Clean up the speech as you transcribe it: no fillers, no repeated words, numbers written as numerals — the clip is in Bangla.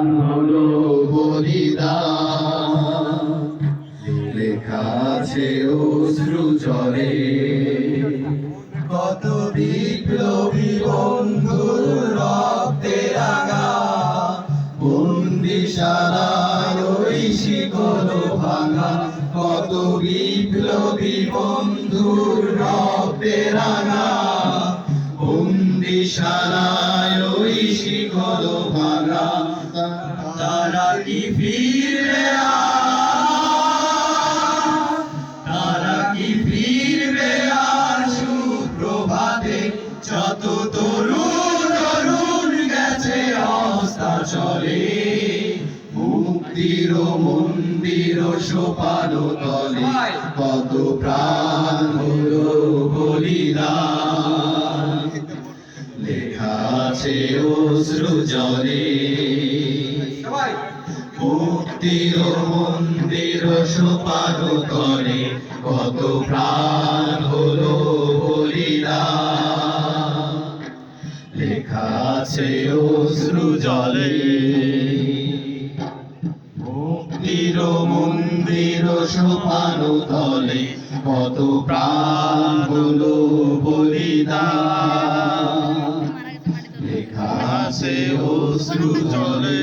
প্রাণ হলো বলিদান, লেখা আছে অশ্রু জলে কত বিপ্লবী বন্ধুর রক্তে রাঙা, বন্দিশালার ওই শিকল ভাঙা, কত বিপ্লবী বন্ধুর রক্তে রাঙা, বন্দিশালায় ওই শিকল ভাঙা। তারা কি ফিরবে আর, তারা কি ফিরবে আর সুপ্রভাতে, যত তরুণ তরুণ গেছে অস্তাচলে, মুক্তির মন্দির সোপান তলে কত প্রাণ হলো বলিদান, লেখা আছে অশ্রু জলে। মুক্তির মন্দির সোপান তলে কত প্রাণ হলো বলিদান, লেখা আছে অশ্রু জলে। মুক্তির মন্দির সোপান তলে কত প্রাণ হলো বলিদান, লেখা আছে অশ্রু জলে।